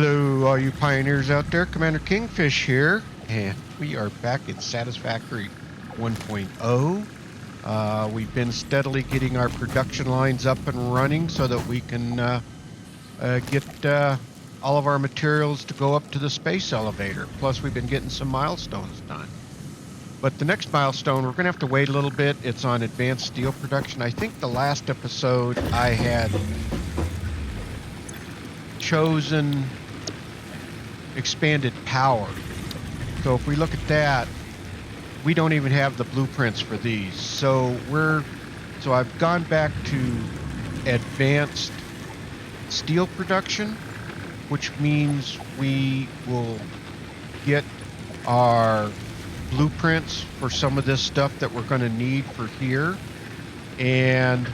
Hello, all you pioneers out there. Commander Kingfish here, and we are back in Satisfactory 1.0. We've been steadily getting our production lines up and running so that we can get all of our materials to go up to the space elevator. Plus, we've been getting some milestones done. But the next milestone, we're going to have to wait a little bit. It's on advanced steel production. I think the last episode I had chosen expanded power. So if we look at that, we don't even have the blueprints for these. So I've gone back to advanced steel production, which means we will get our blueprints for some of this stuff that we're going to need for here. And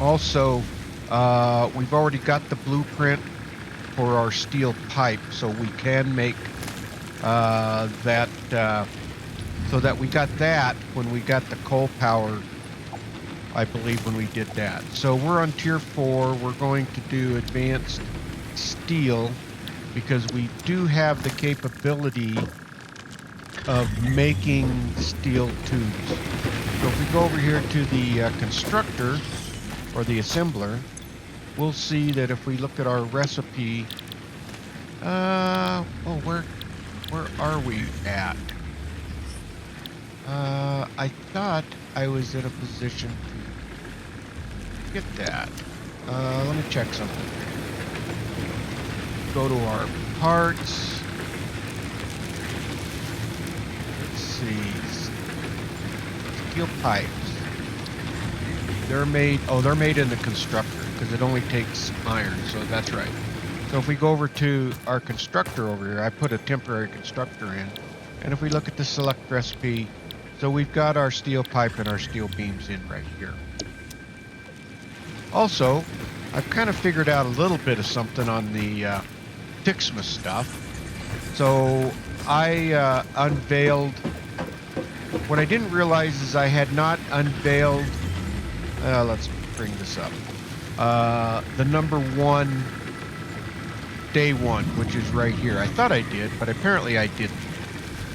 also we've already got the blueprint for our steel pipe, so we can make that so that we got that when we got the coal power, I believe, when we did that. So we're on tier 4. We're going to do advanced steel because we do have the capability of making steel tubes. So if we go over here to the constructor or the assembler, we'll see that if we look at our recipe, where are we at? I thought I was in a position to get that. Let me check something. Go to our parts. Let's see. Steel pipes. They're made in the constructor because it only takes iron, so that's right. So if we go over to our constructor over here, I put a temporary constructor in, and if we look at the select recipe, so we've got our steel pipe and our steel beams in right here. Also, I've kind of figured out a little bit of something on the FICSIT stuff. So I unveiled, what I didn't realize is I had not unveiled, let's bring this up, the number 1 day 1, which is right here. I thought I did, but apparently I didn't.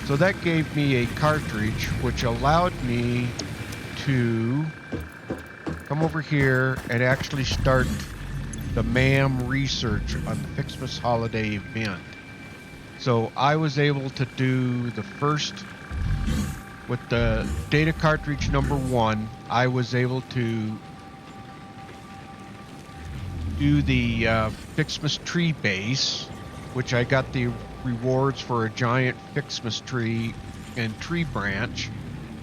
So that gave me a cartridge which allowed me to come over here and actually start the MAM research on the FICSIT holiday event. So I was able to do the first, with the data cartridge number 1, I was able to do the FICSIT tree base, which I got the rewards for a giant FICSIT tree and tree branch,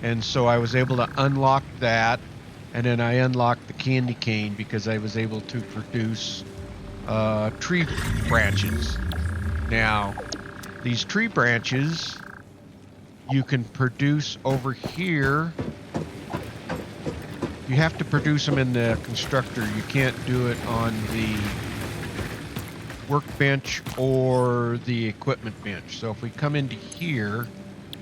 and so I was able to unlock that, and then I unlocked the candy cane because I was able to produce tree branches. Now, these tree branches you can produce over here. You have to produce them in the constructor. You can't do it on the workbench or the equipment bench. So if we come into here,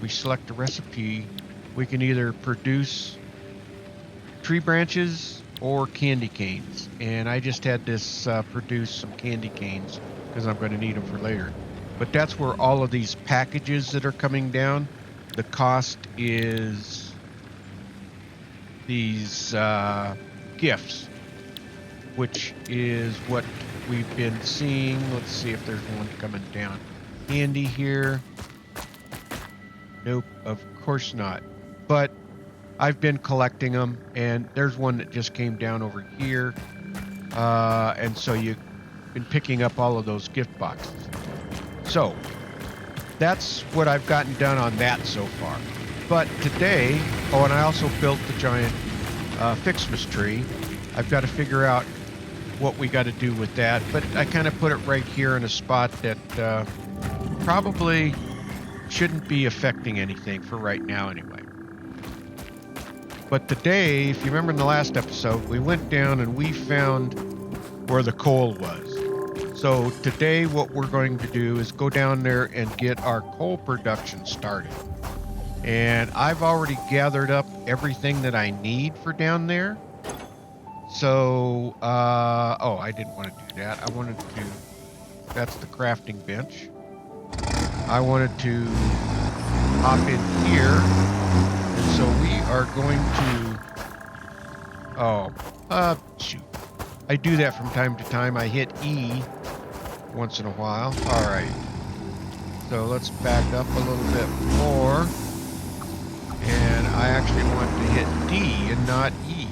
we select a recipe, we can either produce tree branches or candy canes. And I just had this produce some candy canes because I'm going to need them for later. But that's where all of these packages that are coming down, the cost is these gifts, which is what we've been seeing. Let's see if there's one coming down. Handy here. Nope, of course not. But I've been collecting them, and there's one that just came down over here. And so you've been picking up all of those gift boxes. So that's what I've gotten done on that so far. But today, oh, and I also built the giant FICSIT tree. I've got to figure out what we got to do with that, but I kind of put it right here in a spot that probably shouldn't be affecting anything for right now anyway. But today, if you remember in the last episode, we went down and we found where the coal was. So today what we're going to do is go down there and get our coal production started. And I've already gathered up everything that I need for down there. So, oh, I didn't want to do that. I wanted to That's the crafting bench. I wanted to hop in here, and so we are going to, shoot. I do that from time to time. I hit E once in a while. All right. So let's back up a little bit more. And I actually want to hit D and not E.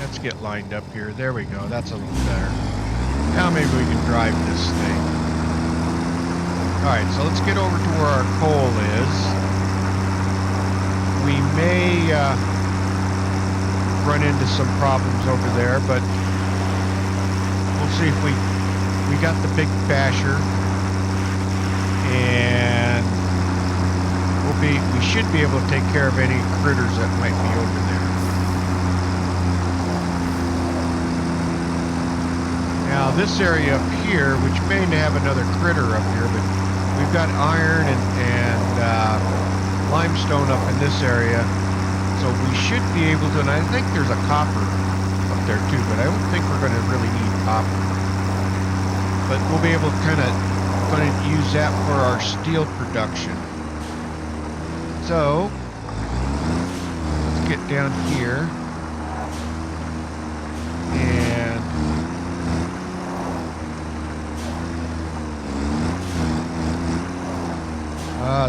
Let's get lined up here. There we go. That's a little better. Now maybe we can drive this thing. Alright, so let's get over to where our coal is. We may run into some problems over there, but we'll see if we got the big basher, and we should be able to take care of any critters that might be over there. Now this area up here, which may have another critter up here, but we've got iron and limestone up in this area, so we should be able to, and I think there's a copper up there too, but I don't think we're going to really need copper. But we'll be able to kind of use that for our steel production. So let's get down here and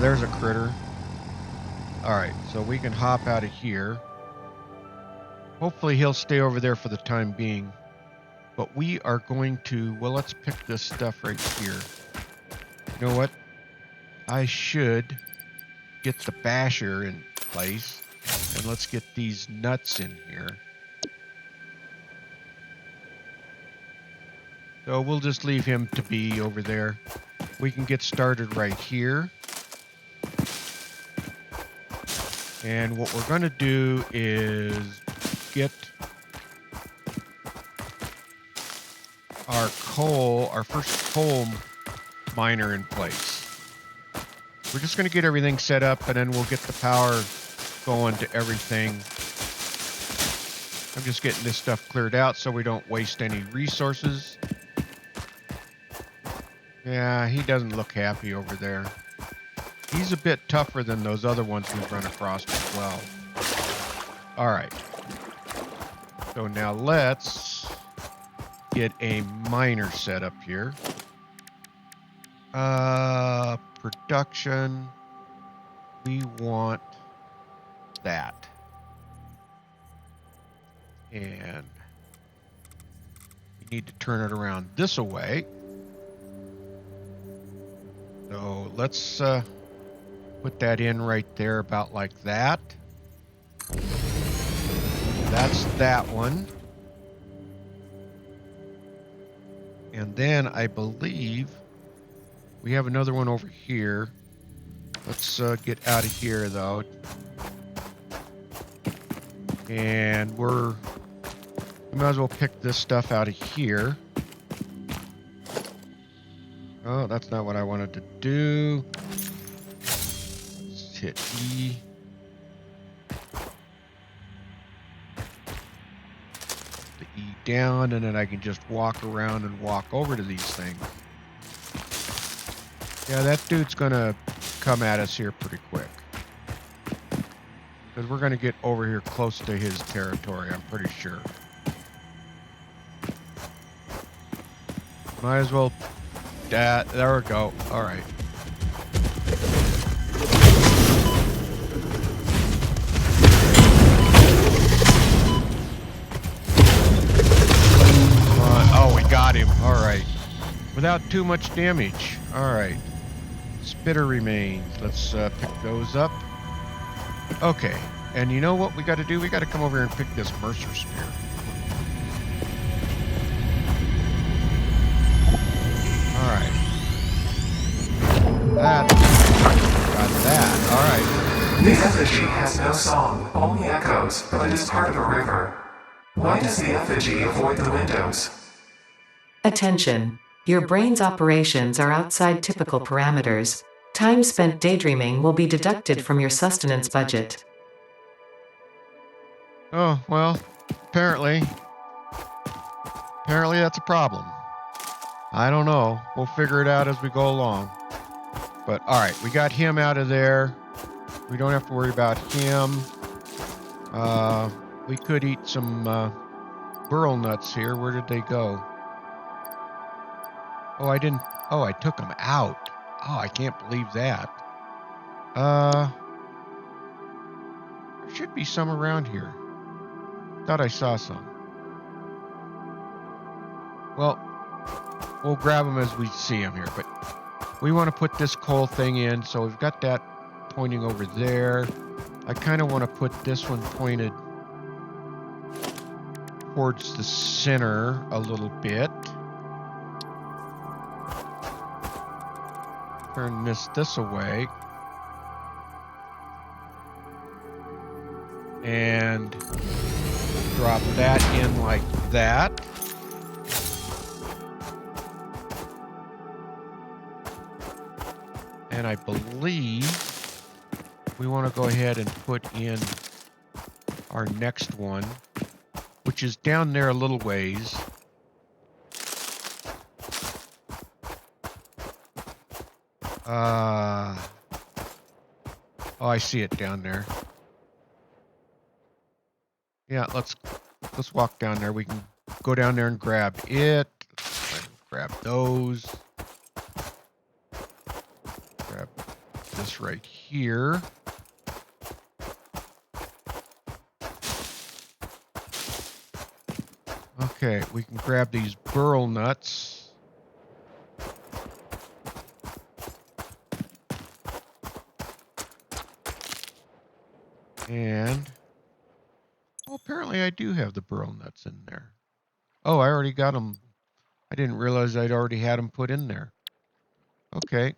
there's a critter. All right, so we can hop out of here. Hopefully he'll stay over there for the time being. But we are going to, well, let's pick this stuff right here. You know what? I should get the basher in place. And let's get these nuts in here. So we'll just leave him to be over there. We can get started right here. And what we're going to do is get our first coal miner in place. We're just going to get everything set up, and then we'll get the power going to everything. I'm just getting this stuff cleared out so we don't waste any resources. Yeah, he doesn't look happy over there. He's a bit tougher than those other ones we've run across as well. All right. So now let's get a miner set up here. Production. We want that. And we need to turn it around this way. So let's put that in right there about like that. That's that one. And then I believe we have another one over here. Let's get out of here though. And we might as well pick this stuff out of here. Oh, that's not what I wanted to do. Let's hit E. The E down, and then I can just walk around and walk over to these things. Yeah, that dude's gonna come at us here pretty quick. Because we're gonna get over here close to his territory, I'm pretty sure. Might as well... there we go. All right. Oh, we got him. All right. Without too much damage. All right. Spitter remains. Let's pick those up. Okay. And you know what we got to do? We got to come over here and pick this Mercer Spear. Alright. Got that. Alright. The effigy has no song, only echoes, but it is part of a river. Why does the effigy avoid the windows? Attention. Your brain's operations are outside typical parameters. Time spent daydreaming will be deducted from your sustenance budget. Oh, well, apparently that's a problem. I don't know. We'll figure it out as we go along. But all right, we got him out of there. We don't have to worry about him. We could eat some burl nuts here. Where did they go? Oh, I didn't. Oh, I took them out. Oh, I can't believe that. There should be some around here. Thought I saw some. Well, we'll grab them as we see them here. But we want to put this coal thing in, so we've got that pointing over there. I kind of want to put this one pointed towards the center a little bit. Turn this away. And drop that in like that. And I believe we want to go ahead and put in our next one, which is down there a little ways. Oh, I see it down there. Yeah, let's walk down there. We can go down there and grab it. Grab those. Grab this right here. Okay, we can grab these burl nuts. And well, apparently I do have the burl nuts in there. Oh, I already got them. I didn't realize I'd already had them put in there. Okay.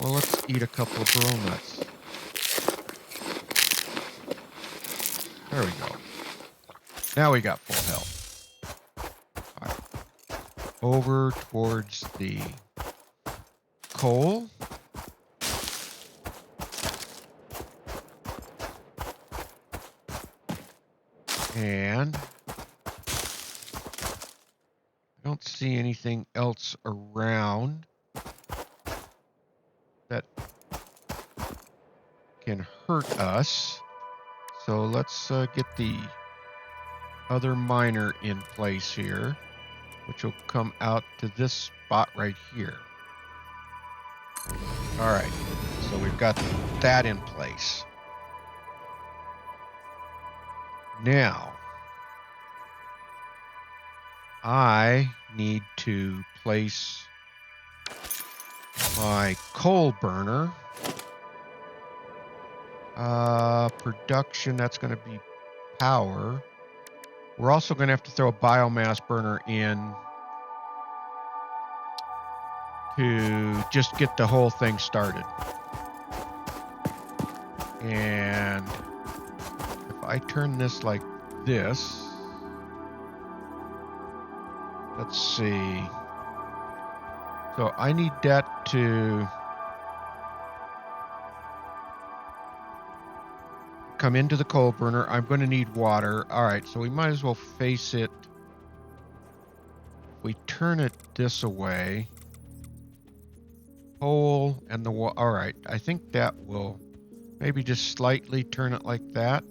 Well, let's eat a couple of burl nuts. There we go. Now we got full health. All right. Over towards the coal. And I don't see anything else around that can hurt us. So let's get the other miner in place here, which will come out to this spot right here. All right, so we've got that in place. Now, I need to place my coal burner. Production, that's going to be power. We're also going to have to throw a biomass burner in to just get the whole thing started. And if I turn this like this, let's see. So I need that to come into the coal burner. I'm going to need water. All right, so we might as well face it. We turn it this away. Coal and the water. All right, I think that will maybe just slightly turn it like that.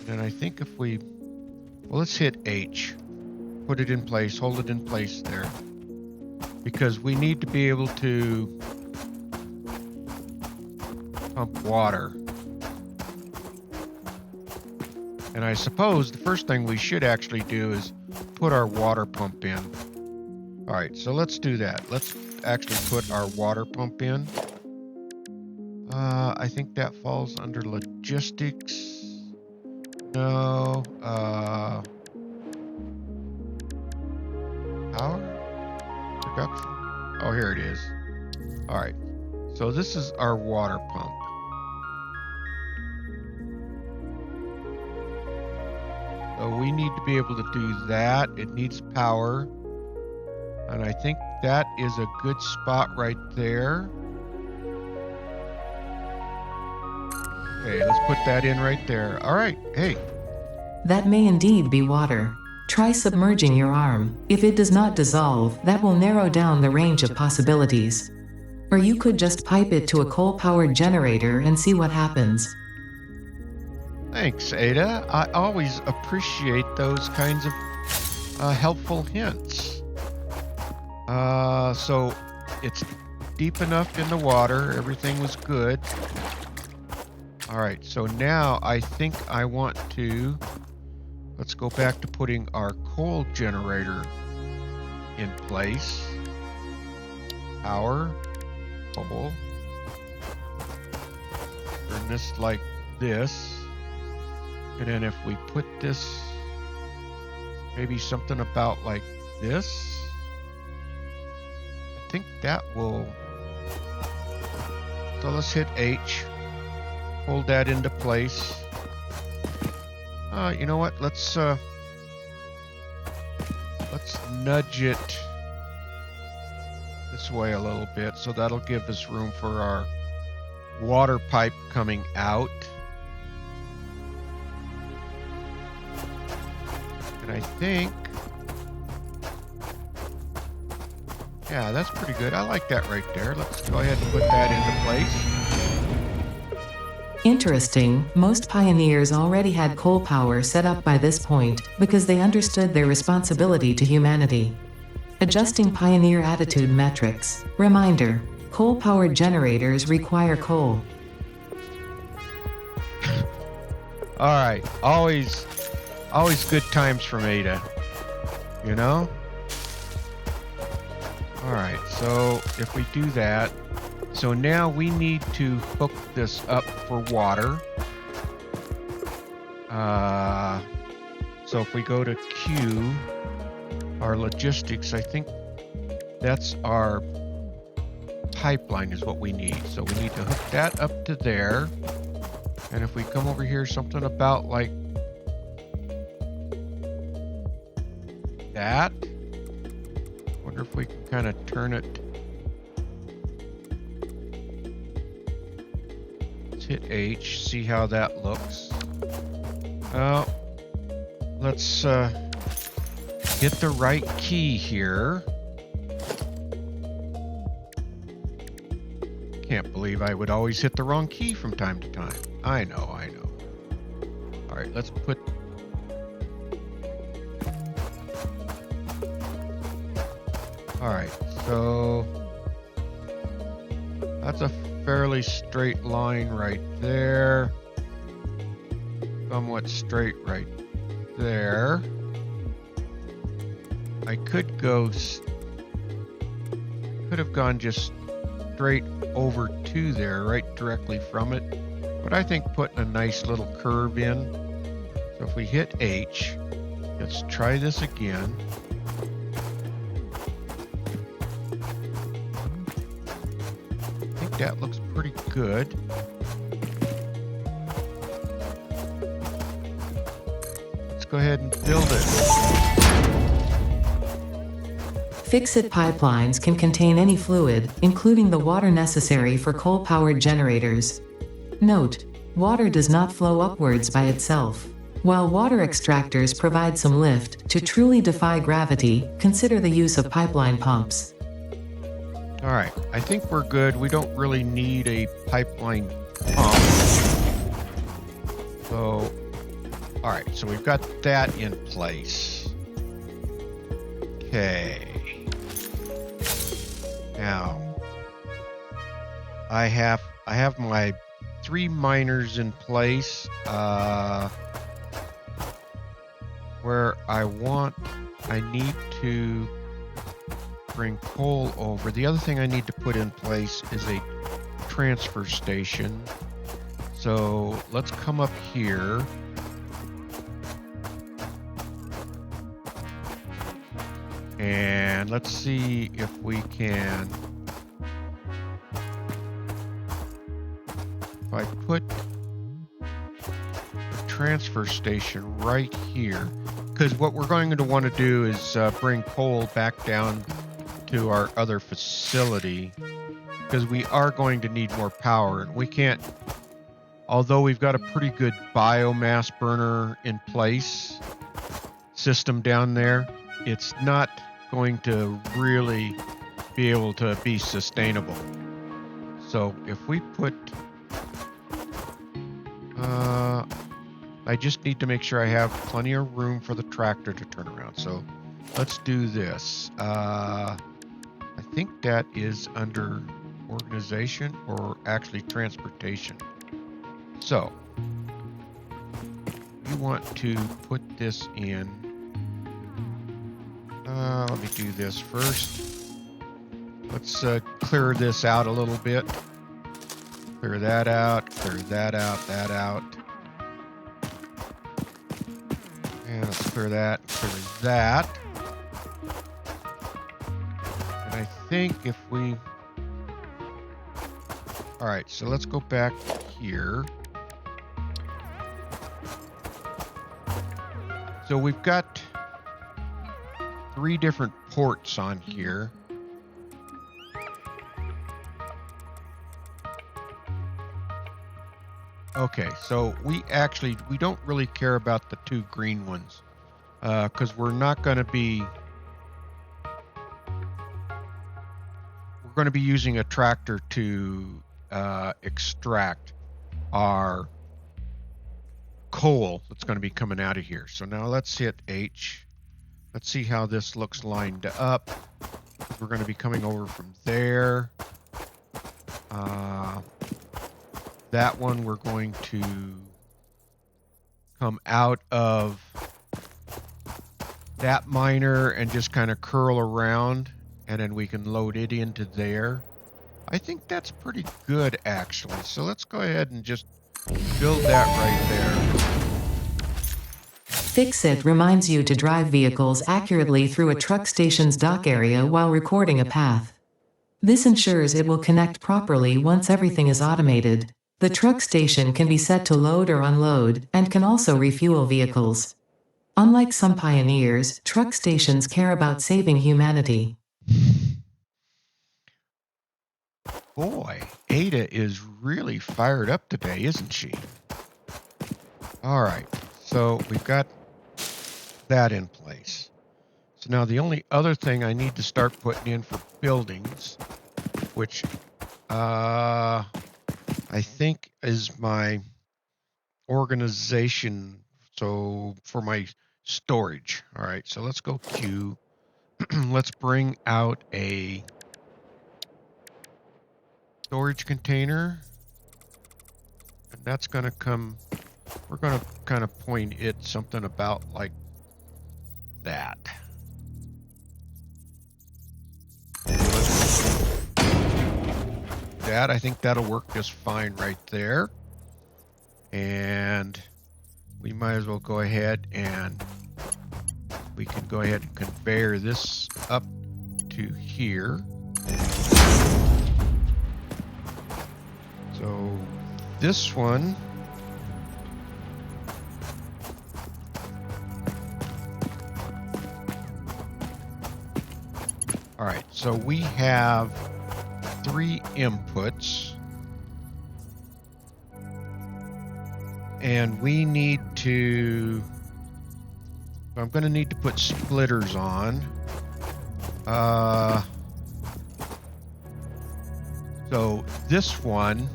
And I think if we, well, let's hit H. Put it in place, hold it in place there. Because we need to be able to pump water. And I suppose the first thing we should actually do is put our water pump in. All right, so let's do that. Let's actually put our water pump in. I think that falls under logistics. No. Power? Production? Oh, here it is. All right. So this is our water pump. So we need to be able to do that. It needs power. And I think that is a good spot right there. Okay, let's put that in right there. All right. Hey, That may indeed be water. Try submerging your arm. If it does not dissolve, that will narrow down the range of possibilities. Or you could just pipe it to a coal-powered generator and see what happens. thanks, Ada. I always appreciate those kinds of helpful hints. So it's deep enough in the water. Everything was good. All right, so now I think I want to, let's go back to putting our coal generator in place. Power, coal. Turn this like this. And then if we put this, maybe something about like this, I think that will, so let's hit H. Hold that into place. You know what? Let's nudge it this way a little bit, so that'll give us room for our water pipe coming out. And I think, yeah, that's pretty good. I like that right there. Let's go ahead and put that into place. Interesting, most pioneers already had coal power set up by this point, because they understood their responsibility to humanity. Adjusting pioneer attitude metrics. Reminder, coal-powered generators require coal. All right, always good times from Ada, you know? All right, so if we do that, so now we need to hook this up for water. So if we go to Q, our logistics, I think that's our pipeline is what we need. So we need to hook that up to there. And if we come over here, something about like that. Wonder if we can kind of turn it. Let's hit H, see how that looks. Oh, let's get the right key here. Can't believe I would always hit the wrong key from time to time. I know. All right, let's put. All right, so that's a fairly straight line right there. Somewhat straight right there. I could have gone just straight over to there, right directly from it. But I think putting a nice little curve in. So if we hit H, let's try this again. I think that looks pretty good. Let's go ahead and build it. FICSIT pipelines can contain any fluid, including the water necessary for coal-powered generators. Note, water does not flow upwards by itself. While water extractors provide some lift, to truly defy gravity, consider the use of pipeline pumps. All right, I think we're good. We don't really need a pipeline pump. So, all right, so we've got that in place. Okay. Now, I have my 3 miners in place. Where I need to bring coal over. The other thing I need to put in place is a transfer station. So let's come up here. And let's see if we can, if I put the transfer station right here, because what we're going to want to do is bring coal back down to our other facility, because we are going to need more power, and we can't although we've got a pretty good biomass burner in place system down there, it's not going to really be able to be sustainable. So if we put, I just need to make sure I have plenty of room for the tractor to turn around. So let's do this. I think that is under organization or actually transportation. So you want to put this in. Let me do this first. Let's clear this out a little bit. Clear that out, that out. And let's clear that. And I think if we... All right, so let's go back here. So we've got 3 different ports on here. Okay, so we don't really care about the 2 green ones because we're going to be using a tractor to extract our coal that's going to be coming out of here. So now let's hit H. Let's see how this looks lined up. We're going to be coming over from there. That one we're going to come out of that miner and just kind of curl around, and then we can load it into there. I think that's pretty good, actually. So let's go ahead and just build that right there. FICSIT reminds you to drive vehicles accurately through a truck station's dock area while recording a path. This ensures it will connect properly once everything is automated. The truck station can be set to load or unload, and can also refuel vehicles. Unlike some pioneers, truck stations care about saving humanity. Boy, Ada is really fired up today, isn't she? All right, so we've got that in place. So now the only other thing I need to start putting in for buildings, which I think is my organization. So for my storage. All right, so let's go Q. Let's bring out a storage container. And that's going to come, we're going to kind of point it something about like that. That, I think that'll work just fine right there. And we might as well go ahead and we can go ahead and conveyor this up to here. So this one, all right, so we have 3 inputs, and we need to, I'm going to need to put splitters on. So this one,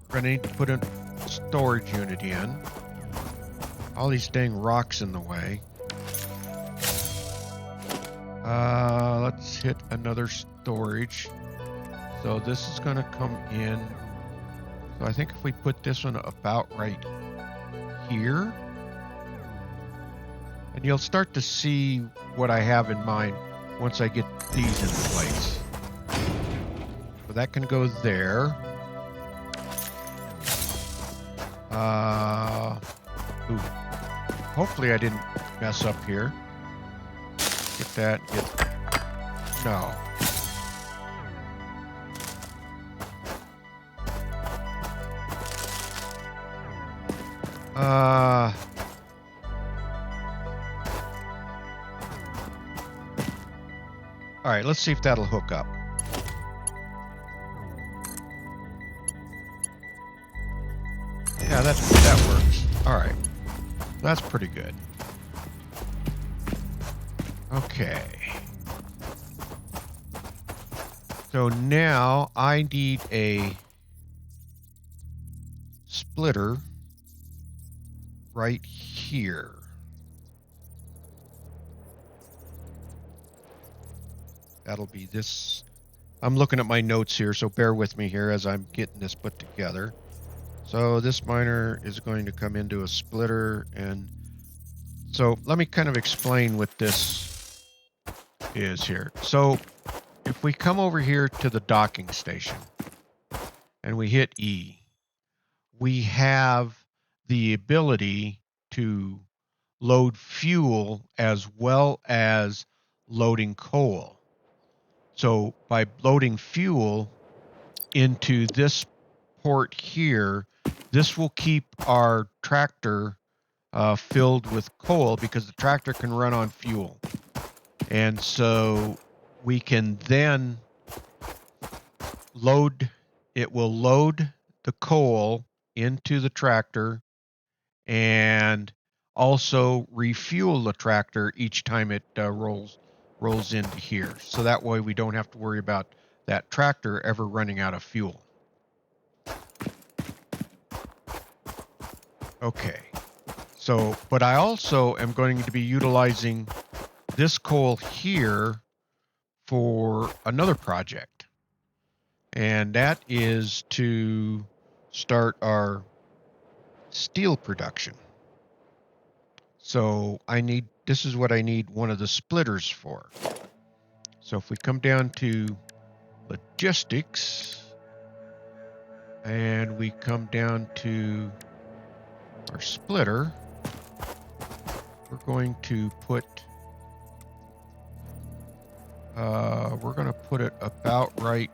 we're going to need to put a storage unit in. All these dang rocks in the way. Let's hit another storage. So this is going to come in. So I think if we put this one about right here, and you'll start to see what I have in mind once I get these in place. So that can go there. Ooh. Hopefully I didn't mess up here. Get that. No. All right, let's see if that'll hook up. Yeah, that works. All right. That's pretty good. Okay. So now I need a splitter right here. That'll be this. I'm looking at my notes here, so bear with me here as I'm getting this put together. So this miner is going to come into a splitter, and so let me kind of explain what this is here. So if we come over here to the docking station and we hit E, we have the ability to load fuel as well as loading coal. So by loading fuel into this port here, this will keep our tractor filled with coal because the tractor can run on fuel. And so we can then it will load the coal into the tractor and also refuel the tractor each time it rolls into here. So that way we don't have to worry about that tractor ever running out of fuel. Okay. So, but I also am going to be utilizing this coal here for another project. And that is to start our steel production. So this is what I need one of the splitters for. So if we come down to logistics and we come down to our splitter, we're going to put it about right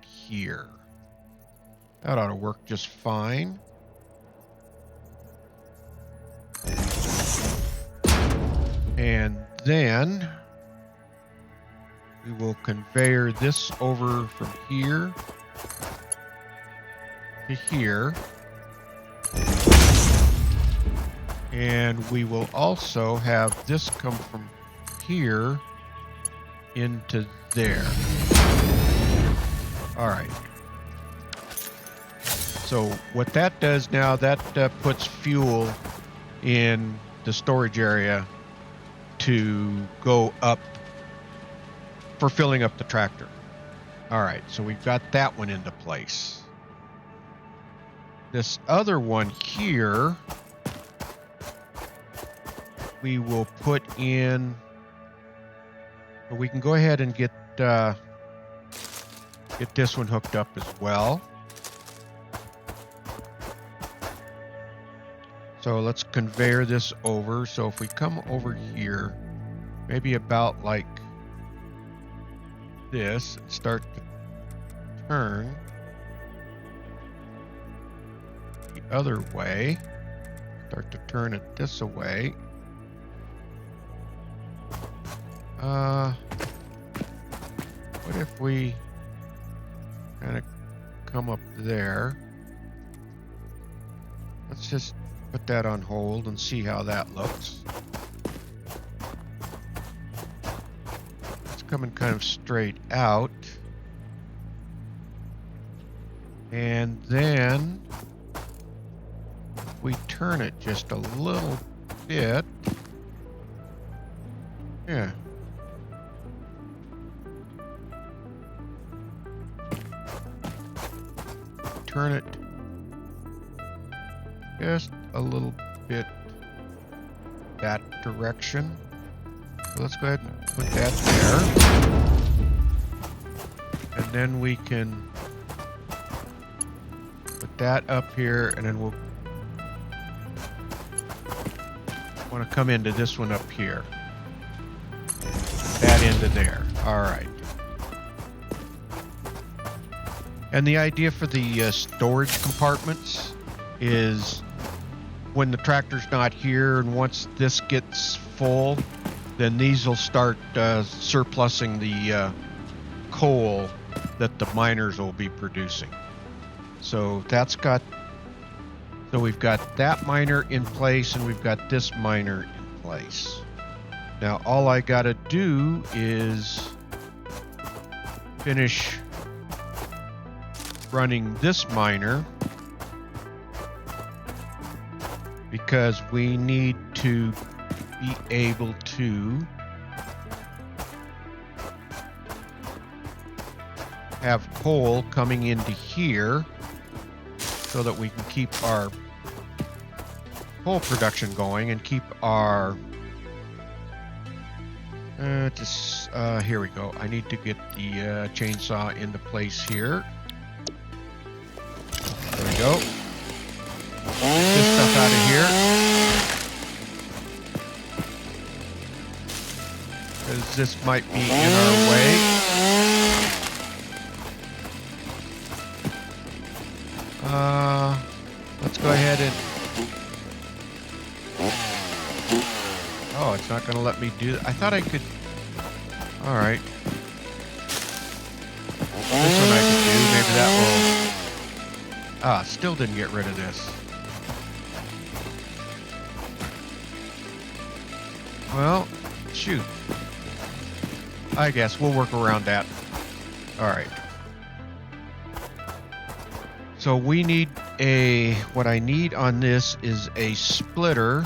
here. That ought to work just fine. And then we will conveyor this over from here to here. And we will also have this come from here into there. All right. So what that does now, that puts fuel in the storage area to go up for filling up the tractor. All right, so we've got that one into place. This other one here, we will put in, we can go ahead and get this one hooked up as well. So let's conveyor this over. So if we come over here, maybe about like this, and start to turn the other way, start to turn it this way. What if we kind of come up there? Let's just put that on hold and see how that looks. It's coming kind of straight out. And then we turn it just a little bit. Yeah. Turn it just a little bit that direction. So let's go ahead and put that there. And then we can put that up here, and then we'll want to come into this one up here. That into there. All right. And the idea for the storage compartments is when the tractor's not here, and once this gets full, then these will start surplusing the coal that the miners will be producing. So that's got, so we've got that miner in place and we've got this miner in place. Now all I gotta do is finish running this miner because we need to be able to have coal coming into here so that we can keep our coal production going and keep our here we go. I need to get the chainsaw into place here. There we go. Get this stuff out of here. Because this might be in our way. Let's go ahead and... Oh, it's not going to let me do that. I thought I could... Alright. This one I could do. Maybe that will... Ah, still didn't get rid of this. Well, shoot. I guess we'll work around that. Alright. So we need a... What I need on this is a splitter.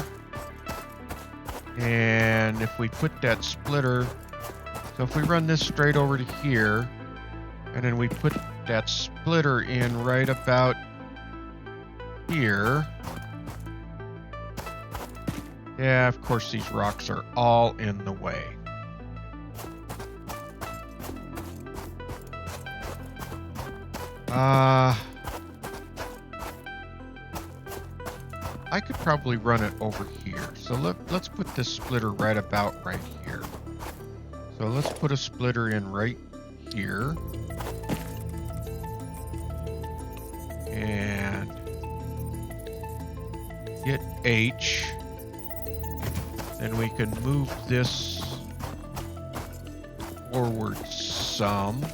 And if we put that splitter... So if we run this straight over to here, and then we put that splitter in right about here. Yeah, of course these rocks are all in the way. I could probably run it over here. So let's put this splitter right about right here. So let's put a splitter in right here. And hit H. Then we can move this forward some.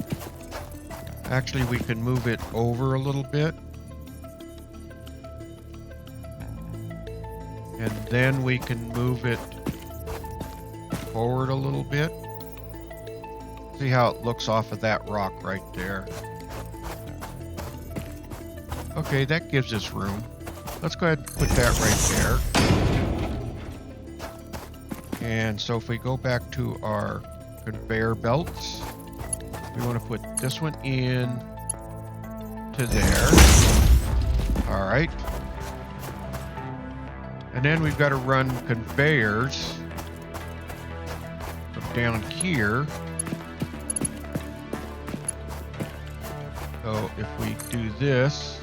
Actually, we can move it over a little bit. And then we can move it forward a little bit. See how it looks off of that rock right there. Okay, that gives us room. Let's go ahead and put that right there. And so if we go back to our conveyor belts, we want to put this one in to there. All right. And then we've got to run conveyors from down here. So if we do this,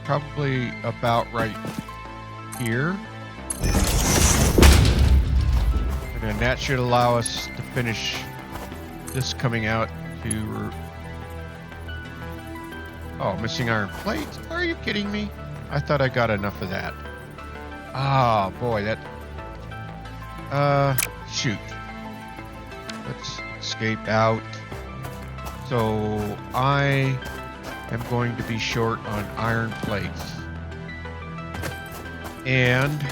probably about right here. And then that should allow us to finish this coming out to... Oh, missing iron plates? Are you kidding me? I thought I got enough of that. Ah, boy, that... shoot. Let's escape out. So I am going to be short on iron plates. And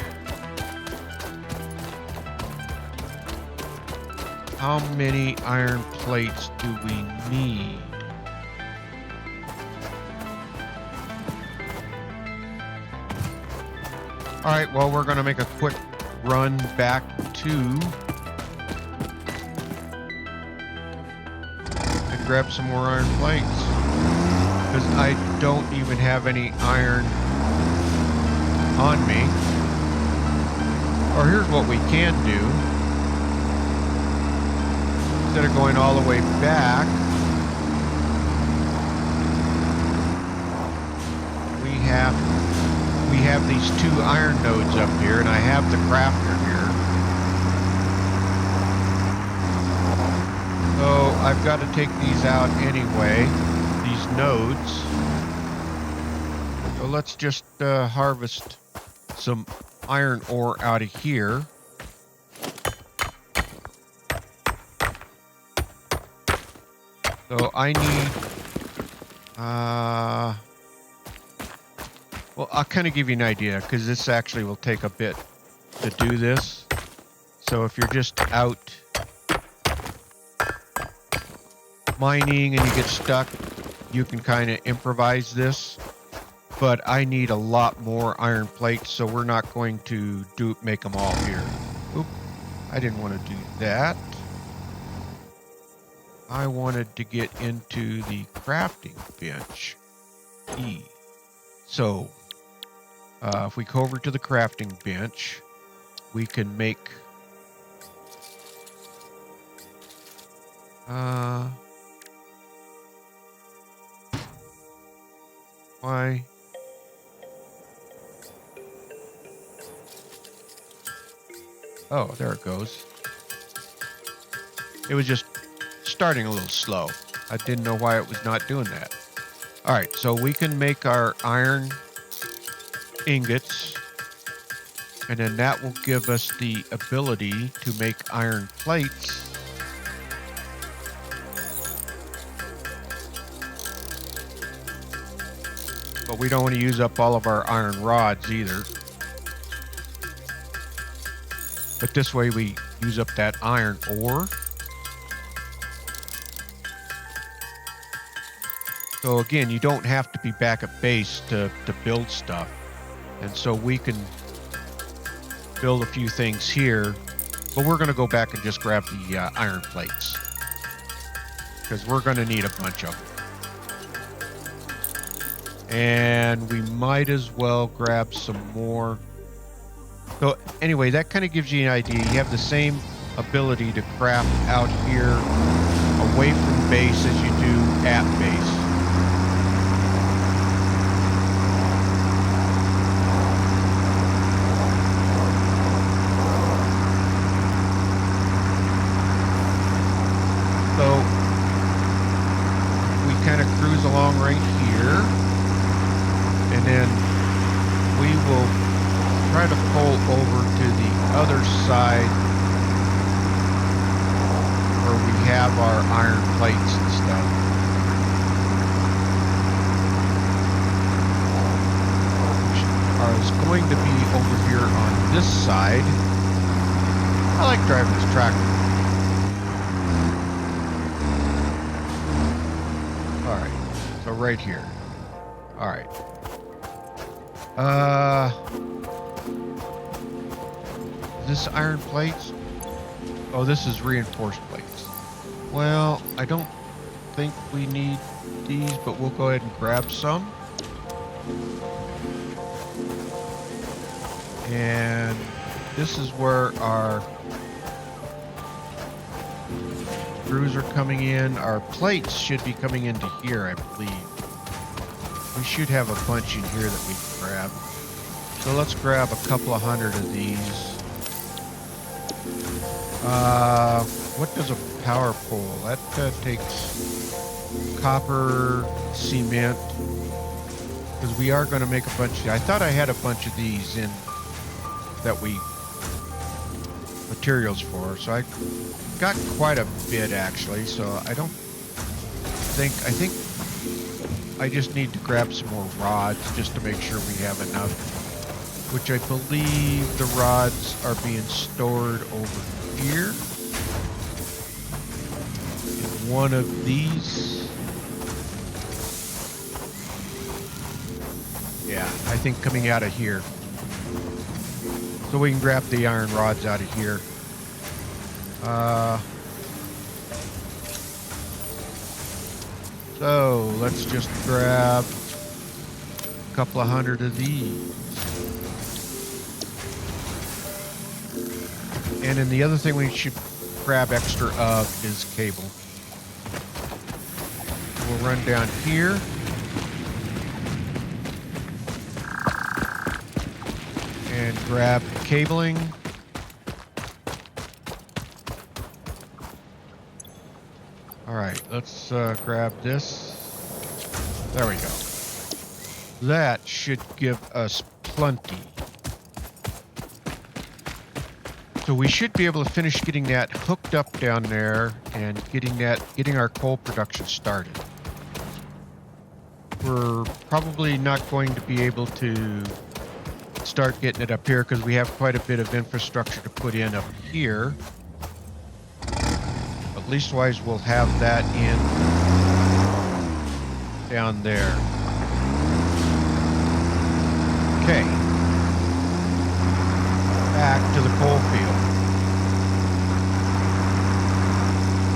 how many iron plates do we need? All right, well, we're going to make a quick run back to and grab some more iron plates because I don't even have any iron on me. Or here's what we can do. Instead of going all the way back, we have these two iron nodes up here, and I have the crafter here. So I've got to take these out anyway, these nodes. So let's just harvest some iron ore out of here. So I Well, I'll kind of give you an idea, because this actually will take a bit to do this. So if you're just out mining and you get stuck, you can kind of improvise this. But I need a lot more iron plates, so we're not going to make them all here. Oop, I didn't want to do that. I wanted to get into the crafting bench. E. So, if we go over to the crafting bench, we can make... why? Oh, there it goes. It was just starting a little slow. I didn't know why it was not doing that. All right, so we can make our iron ingots, and then that will give us the ability to make iron plates. But we don't want to use up all of our iron rods either. But this way we use up that iron ore. So again, you don't have to be back at base to build stuff. And so we can build a few things here, but we're going to go back and just grab the iron plates, because we're going to need a bunch of them. And we might as well grab some more. So anyway, that kind of gives you an idea. You have the same ability to craft out here away from base as you do at base. So we kind of cruise along right here, and then we will try to pull over to the other side where we have our iron plates and stuff. I was going to be over here on this side. I like driving this tractor. Alright, so right here. Alright. This iron plates? Oh, this is reinforced plates. Well, I don't think we need these, but we'll go ahead and grab some. And this is where our screws are coming in. Our plates should be coming into here, I believe. We should have a bunch in here that we can grab. So let's grab a couple of hundred of these. What does a power pole? That takes copper, cement, because we are going to make a bunch. I thought I had a bunch of these in that we materials for, so I got quite a bit actually. So I think I just need to grab some more rods just to make sure we have enough, which I believe the rods are being stored over here in one of these. Yeah, I think coming out of here. So we can grab the iron rods out of here. So let's just grab a couple of hundred of these. And then the other thing we should grab extra of is cable. We'll run down here. And grab cabling. Alright, let's grab this. There we go. That should give us plenty. So we should be able to finish getting that hooked up down there and getting our coal production started. we're probably not going to be able to start getting it up here because we have quite a bit of infrastructure to put in up here. But leastwise, we'll have that in down there. Okay. Back to the coal field.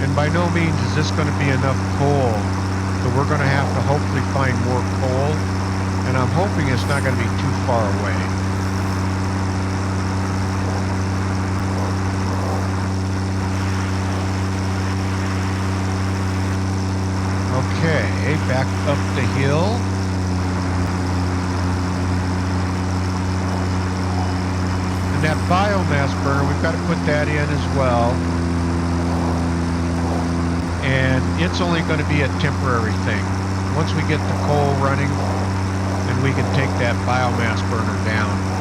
And by no means is this going to be enough coal. So we're going to have to hopefully find more coal. And I'm hoping it's not going to be too far away. Okay, back up the hill. And that biomass burner, we've got to put that in as well. And it's only going to be a temporary thing. Once we get the coal running, then we can take that biomass burner down.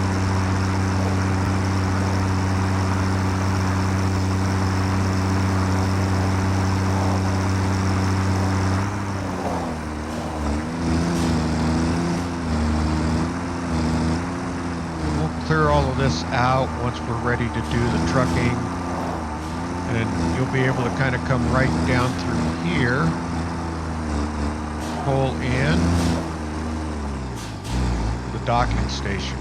Clear all of this out once we're ready to do the trucking, and you'll be able to kind of come right down through here, pull in the docking station,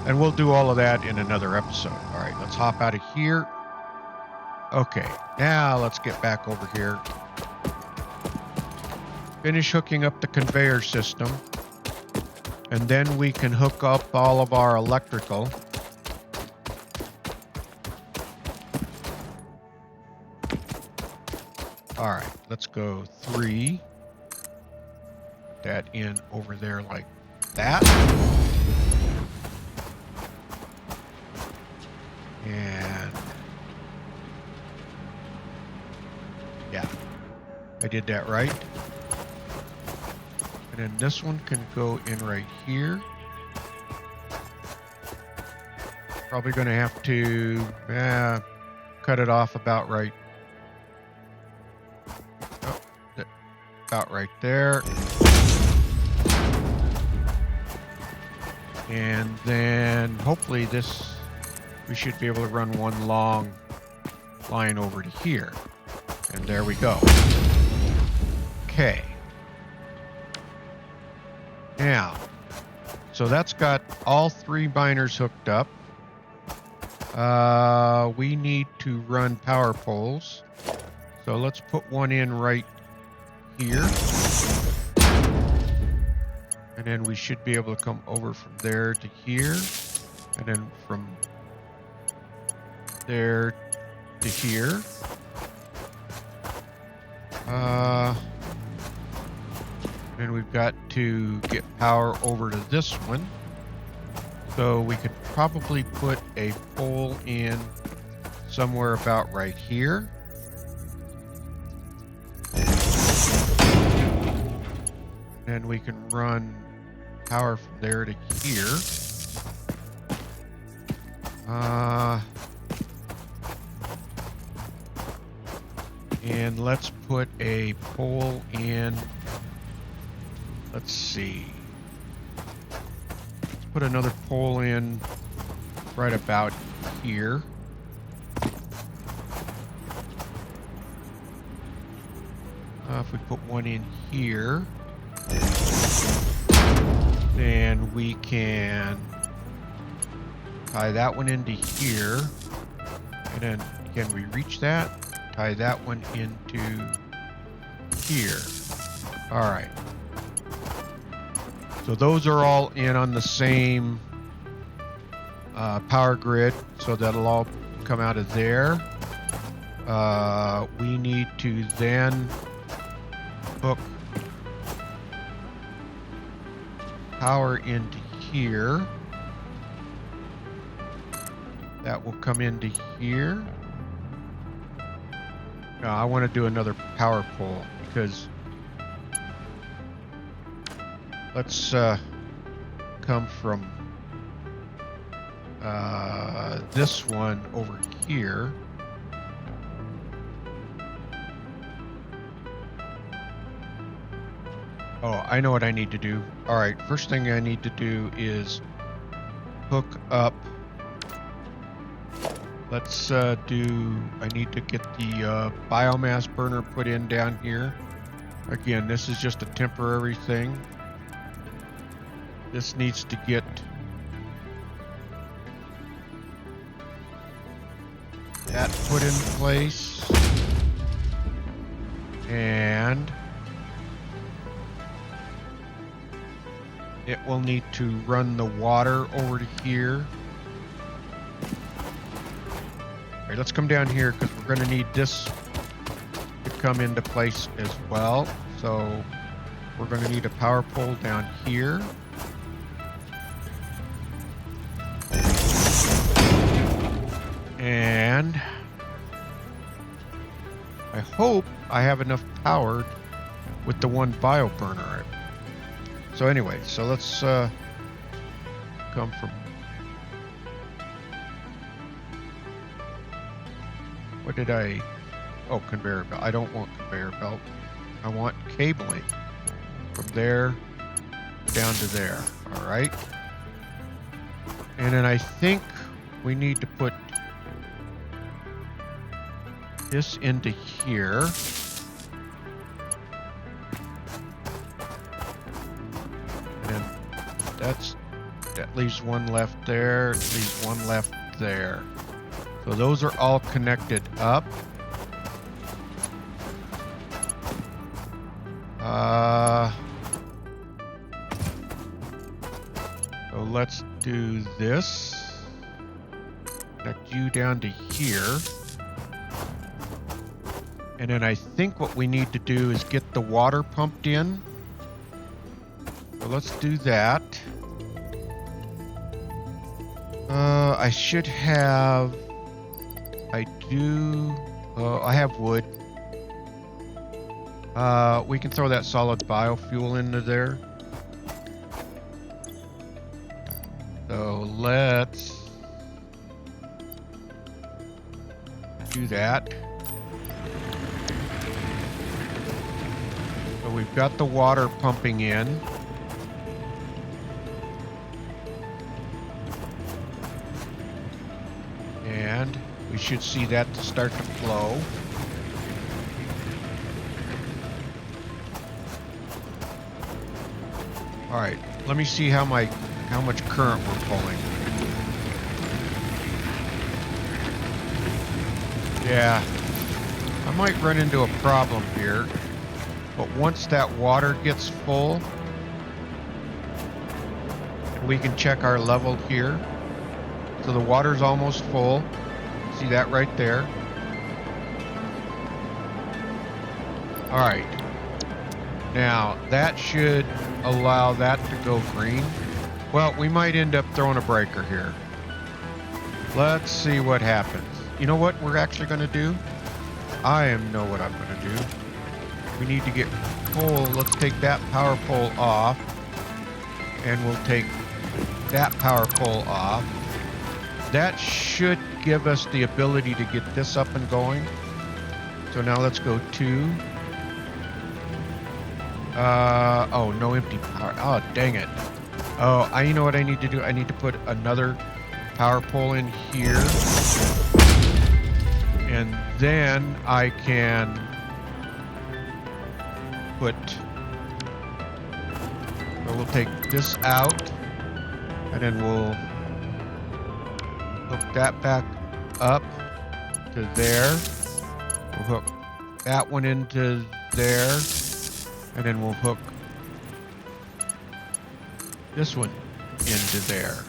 and we'll do all of that in another episode. All right, let's hop out of here. Okay, now let's get back over here, finish hooking up the conveyor system. And then we can hook up all of our electrical. All right, let's go 3. Put that in over there like that. And yeah, I did that right. And then this one can go in right here. Probably going to have to cut it off about right. Oh, about right there. And then hopefully this, we should be able to run one long line over to here. And there we go. Okay. Now, so that's got all 3 miners hooked up. We need to run power poles. So let's put one in right here. And then we should be able to come over from there to here. And then from there to here. And we've got to get power over to this one. So we could probably put a pole in somewhere about right here. And we can run power from there to here. And let's put a pole in. Let's see. Let's put another pole in right about here. If we put one in here, then we can tie that one into here. And then can we reach that? Tie that one into here. All right. So those are all in on the same power grid, so that'll all come out of there. We need to then hook power into here. That will come into here. No, I want to do another power pole because let's come from this one over here. Oh, I know what I need to do. All right, first thing I need to do is hook up. Let's I need to get the biomass burner put in down here. Again, this is just a temporary thing. This needs to get that put in place. And it will need to run the water over to here. All right, let's come down here because we're going to need this to come into place as well. So we're going to need a power pole down here. And I hope I have enough power with the one bio burner. So anyway, so let's come from... What did I... Oh, conveyor belt. I don't want conveyor belt. I want cabling from there down to there. All right. And then I think we need to put this into here. And that leaves one left there. It leaves one left there. So those are all connected up. So let's do this. Connect you down to here. And then I think what we need to do is get the water pumped in. So let's do that. I should have... I do... I have wood. We can throw that solid biofuel into there. So let's do that. So we've got the water pumping in. And we should see that to start to flow. All right, let me see how much current we're pulling. Yeah, I might run into a problem here, but once that water gets full, we can check our level here. So the water's almost full. See that right there? All right. Now, that should allow that to go green. Well, we might end up throwing a breaker here. Let's see what happens. You know what we're actually going to do? I know what I'm going to do. We need to get coal. Let's take that power pole off. And we'll take that power pole off. That should give us the ability to get this up and going. So now let's go to... oh, no empty power. Oh, dang it. Oh, you know what I need to do? I need to put another power pole in here. And then I can put... So we'll take this out. And then we'll hook that back up to there. We'll hook that one into there. And then we'll hook this one into there.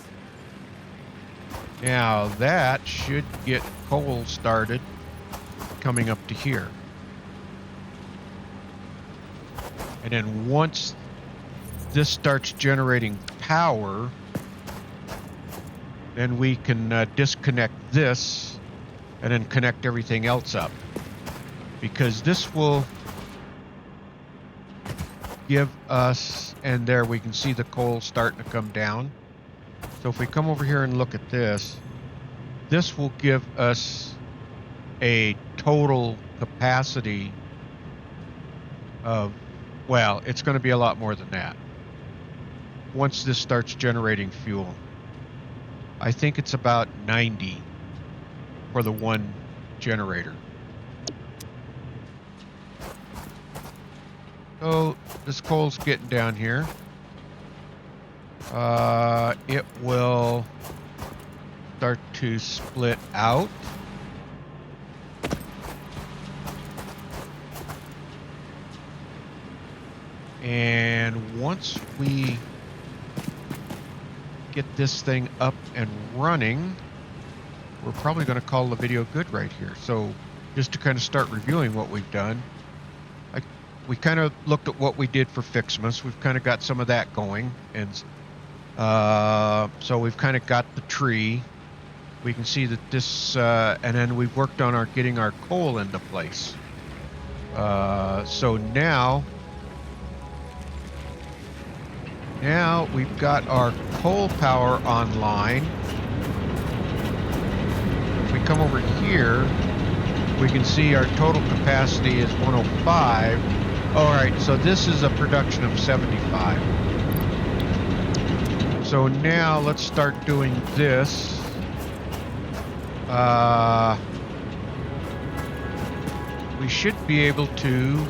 Now that should get coal started coming up to here. And then once this starts generating power, then we can disconnect this and then connect everything else up. Because this will give us, and there we can see the coal starting to come down. So if we come over here and look at this, this will give us a total capacity of Well, it's going to be a lot more than that. Once this starts generating fuel. I think it's about 90 for the one generator. So this coal's getting down here. It will start to split out. And once we get this thing up and running, we're probably going to call the video good right here. So just to kind of start reviewing what we've done, we kind of looked at what we did for Fixmas. We've kind of got some of that going, and so we've kind of got the tree. We can see that this, and then we've worked on getting our coal into place. So now we've got our coal power online. If we come over here, we can see our total capacity is 105. All right, so this is a production of 75. So now let's start doing this. We should be able to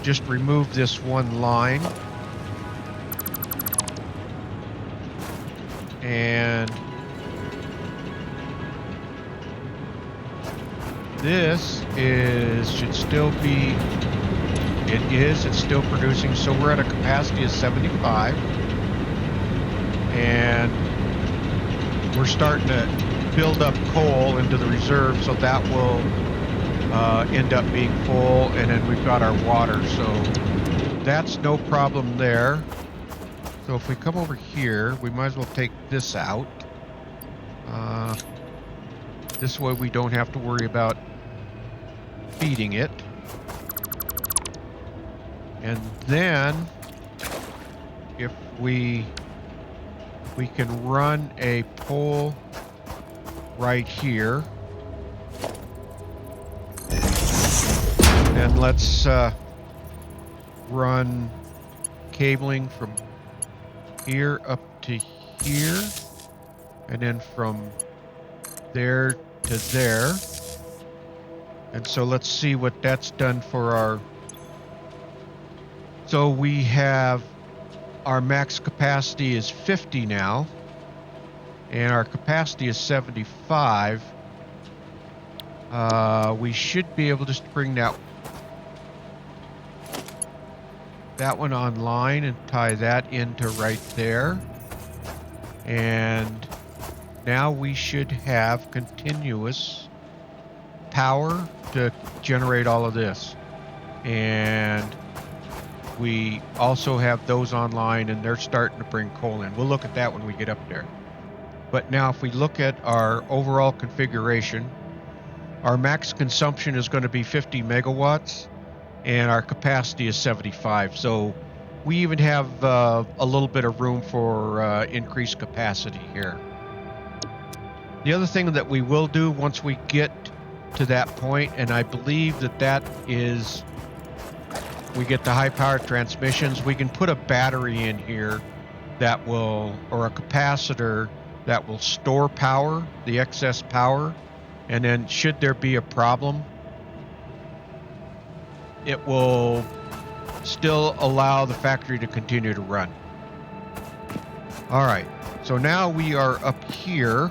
just remove this one line. And this should still be, it's still producing, so we're at a capacity of 75. And we're starting to build up coal into the reserve, so that will end up being full, and then we've got our water, so that's no problem there. So if we come over here, we might as well take this out. This way we don't have to worry about feeding it. And then if we can run a pole right here. And let's run cabling from here up to here, and then from there to there. And so let's see what that's done for our... So we have our max capacity is 50 now, and our capacity is 75. We should be able to just bring that one online and tie that into right there. And now we should have continuous power to generate all of this. And we also have those online, and they're starting to bring coal in. We'll look at that when we get up there. But now if we look at our overall configuration, our max consumption is going to be 50 megawatts, and our capacity is 75. So we even have a little bit of room for increased capacity here. The other thing that we will do once we get to that point, and I believe that is, we get the high power transmissions, we can put a battery in here that will, or a capacitor that will store power, the excess power, and then should there be a problem, it will still allow the factory to continue to run. All right, so now we are up here.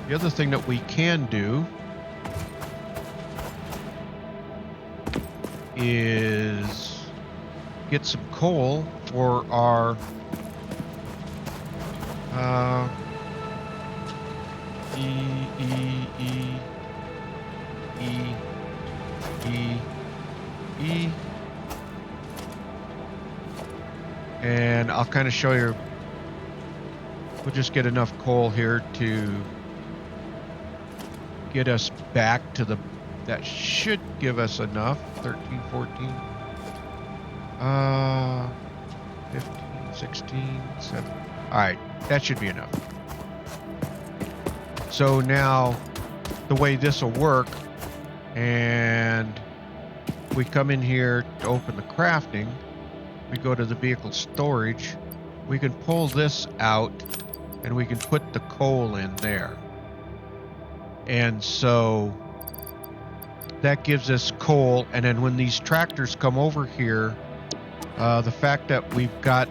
The other thing that we can do is get some coal for our and I'll kind of show you. We'll just get enough coal here to get us back to the, that should give us enough. 13, 14, 15, 16, 7. All right, that should be enough. So now the way this will work, and we come in here to open the crafting, we go to the vehicle storage, we can pull this out and we can put the coal in there. And so that gives us coal. And then when these tractors come over here, the fact that we've got,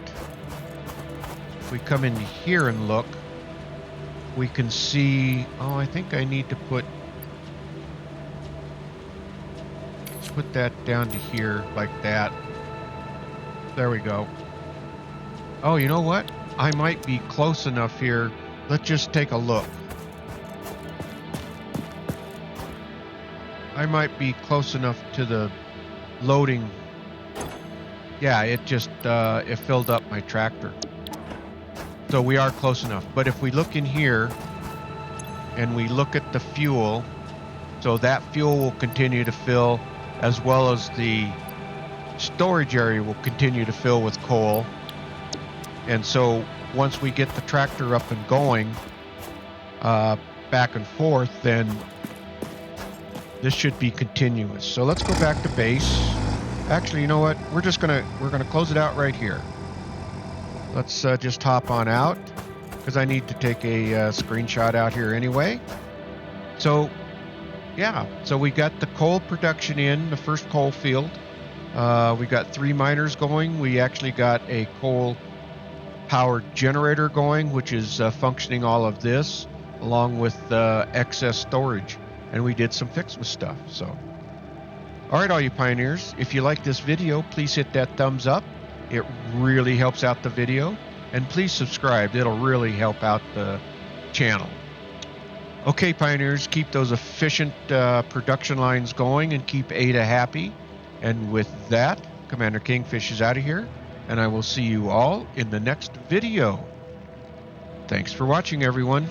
if we come in here and look, we can see, oh, I think I need to put that down to here like that. There we go. Oh, you know what? I might be close enough here. Let's just take a look. I might be close enough to the loading. Yeah, it just it filled up my tractor. So we are close enough. But if we look in here and we look at the fuel, so that fuel will continue to fill, as well as the storage area will continue to fill with coal. And so once we get the tractor up and going back and forth, then this should be continuous. So let's go back to base. Actually, you know what? We're gonna close it out right here. Let's just hop on out, because I need to take a screenshot out here anyway. So yeah, so we got the coal production in the first coal field. We got 3 miners going. We actually got a coal powered generator going, which is functioning all of this, along with excess storage. And we did some FICSIT stuff. So, all right, all you pioneers, if you like this video, please hit that thumbs up. It really helps out the video. And please subscribe. It'll really help out the channel. Okay, pioneers, keep those efficient production lines going and keep Ada happy. And with that, Commander Kingfish is out of here, and I will see you all in the next video. Thanks for watching, everyone.